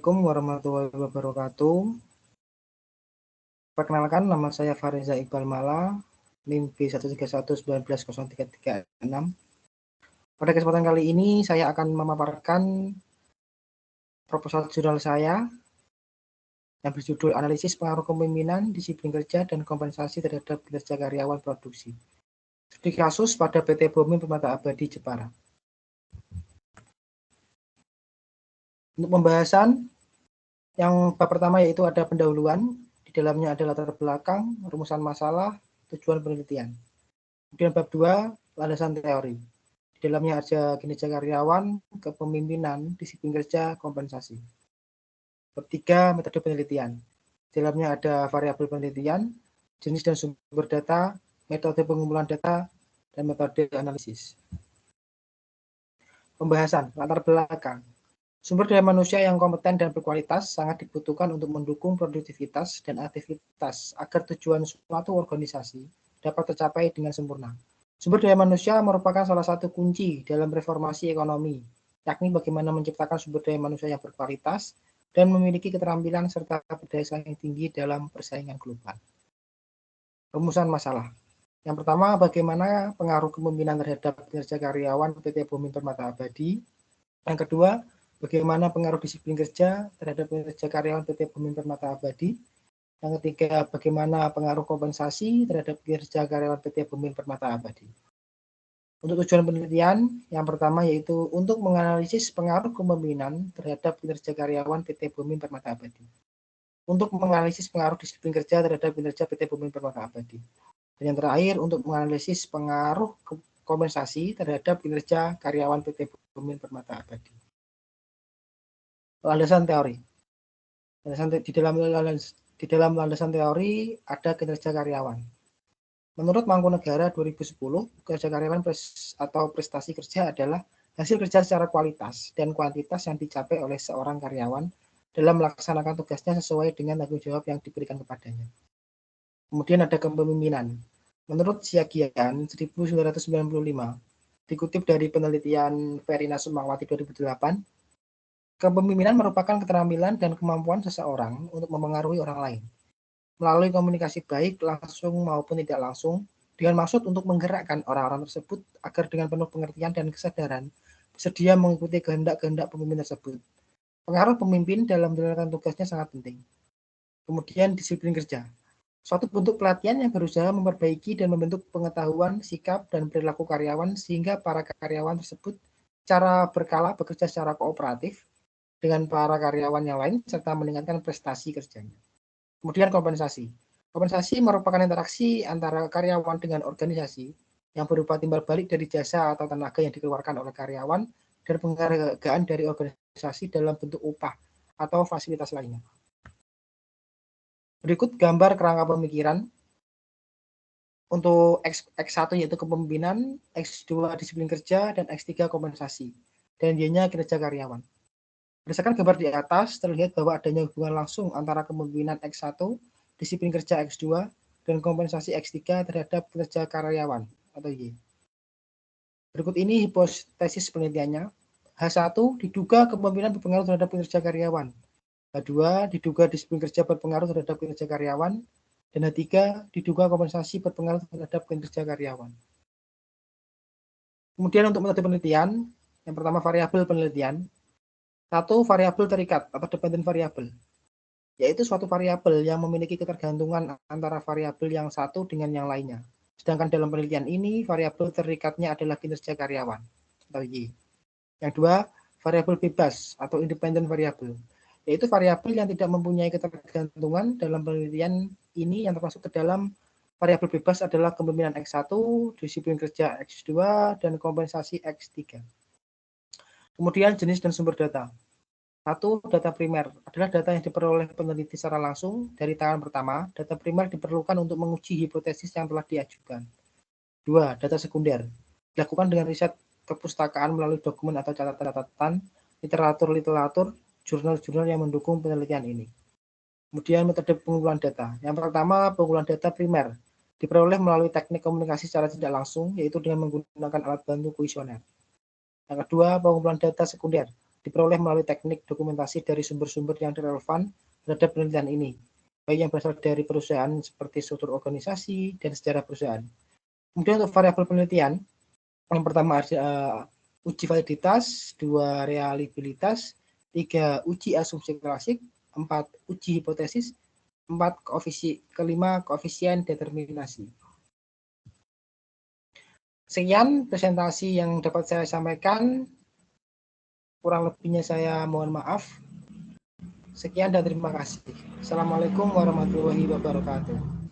Assalamualaikum warahmatullahi wabarakatuh. Perkenalkan, nama saya Fariza Iqbal Mala, NIM B131190336. Pada kesempatan kali ini saya akan memaparkan proposal jurnal saya yang berjudul Analisis Pengaruh Kepemimpinan, Disiplin Kerja, dan Kompensasi terhadap Kinerja Karyawan Produksi. Studi kasus pada PT Bomin Permata Abadi Jepara. Untuk pembahasan, yang bab pertama yaitu ada pendahuluan, di dalamnya ada latar belakang, rumusan masalah, tujuan penelitian. Kemudian bab 2, landasan teori. Di dalamnya ada kinerja karyawan, kepemimpinan, disiplin kerja, kompensasi. Bab 3, metode penelitian. Di dalamnya ada variabel penelitian, jenis dan sumber data, metode pengumpulan data, dan metode analisis. Pembahasan latar belakang. Sumber daya manusia yang kompeten dan berkualitas sangat dibutuhkan untuk mendukung produktivitas dan aktivitas agar tujuan suatu organisasi dapat tercapai dengan sempurna. Sumber daya manusia merupakan salah satu kunci dalam reformasi ekonomi, yakni bagaimana menciptakan sumber daya manusia yang berkualitas dan memiliki keterampilan serta berdaya saing yang tinggi dalam persaingan global. Rumusan masalah. Yang pertama, bagaimana pengaruh kepemimpinan terhadap kinerja karyawan PT Bomin Permata Abadi. Yang kedua, bagaimana pengaruh disiplin kerja terhadap kinerja karyawan PT Bomin Permata Abadi. Yang ketiga, bagaimana pengaruh kompensasi terhadap kinerja karyawan PT Bomin Permata Abadi. Untuk tujuan penelitian, yang pertama yaitu untuk menganalisis pengaruh kepemimpinan terhadap kinerja karyawan PT Bomin Permata Abadi. Untuk menganalisis pengaruh disiplin kerja terhadap kinerja PT Bomin Permata Abadi. Dan yang terakhir, untuk menganalisis pengaruh kompensasi terhadap kinerja karyawan PT Bomin Permata Abadi. Landasan teori. Di dalam landasan teori ada kinerja karyawan. Menurut Mangkunegara 2010, kinerja karyawan atau prestasi kerja adalah hasil kerja secara kualitas dan kuantitas yang dicapai oleh seorang karyawan dalam melaksanakan tugasnya sesuai dengan tanggung jawab yang diberikan kepadanya. Kemudian ada kepemimpinan. Menurut Siagian 1995, dikutip dari penelitian Verina Sumawati 2008, kepemimpinan merupakan keterampilan dan kemampuan seseorang untuk mempengaruhi orang lain melalui komunikasi baik langsung maupun tidak langsung, dengan maksud untuk menggerakkan orang-orang tersebut agar dengan penuh pengertian dan kesadaran bersedia mengikuti kehendak-kehendak pemimpin tersebut. Pengaruh pemimpin dalam menjalankan tugasnya sangat penting. Kemudian disiplin kerja. Suatu bentuk pelatihan yang berusaha memperbaiki dan membentuk pengetahuan, sikap, dan perilaku karyawan sehingga para karyawan tersebut secara berkala bekerja secara kooperatif dengan para karyawan yang lain serta meningkatkan prestasi kerjanya. Kemudian kompensasi. Kompensasi merupakan interaksi antara karyawan dengan organisasi yang berupa timbal balik dari jasa atau tenaga yang dikeluarkan oleh karyawan dan penghargaan dari organisasi dalam bentuk upah atau fasilitas lainnya. Berikut gambar kerangka pemikiran. Untuk X1 yaitu kepemimpinan, X2 disiplin kerja, dan X3 kompensasi. Dan Y-nya kinerja karyawan. Berdasarkan gambar di atas, terlihat bahwa adanya hubungan langsung antara kepemimpinan X1, disiplin kerja X2, dan kompensasi X3 terhadap kinerja karyawan atau Y. Berikut ini hipotesis penelitiannya. H1 diduga kepemimpinan berpengaruh terhadap kinerja karyawan. H2 diduga disiplin kerja berpengaruh terhadap kinerja karyawan. Dan H3 diduga kompensasi berpengaruh terhadap kinerja karyawan. Kemudian untuk metode penelitian, yang pertama variabel penelitian. Satu, variabel terikat atau dependent variable, yaitu suatu variabel yang memiliki ketergantungan antara variabel yang satu dengan yang lainnya. Sedangkan dalam penelitian ini, variabel terikatnya adalah kinerja karyawan atau Y. Yang dua, variabel bebas atau independent variable, yaitu variabel yang tidak mempunyai ketergantungan. Dalam penelitian ini yang termasuk ke dalam variabel bebas adalah kepemimpinan X1, disiplin kerja X2, dan kompensasi X3. Kemudian jenis dan sumber data. Satu, data primer adalah data yang diperoleh peneliti secara langsung dari tangan pertama. Data primer diperlukan untuk menguji hipotesis yang telah diajukan. Dua, data sekunder dilakukan dengan riset perpustakaan melalui dokumen atau catatan, literatur, jurnal-jurnal yang mendukung penelitian ini. Kemudian metode pengumpulan data. Yang pertama, pengumpulan data primer diperoleh melalui teknik komunikasi secara tidak langsung, yaitu dengan menggunakan alat bantu kuesioner. Yang kedua, pengumpulan data sekunder diperoleh melalui teknik dokumentasi dari sumber-sumber yang relevan terhadap penelitian ini, baik yang berasal dari perusahaan seperti struktur organisasi dan sejarah perusahaan. Kemudian untuk variabel penelitian, yang pertama ada uji validitas, 2 reliabilitas, 3 uji asumsi klasik, 4 uji hipotesis, 5 koefisien determinasi. Sekian presentasi yang dapat saya sampaikan. Kurang lebihnya saya mohon maaf. Sekian dan terima kasih. Assalamualaikum warahmatullahi wabarakatuh.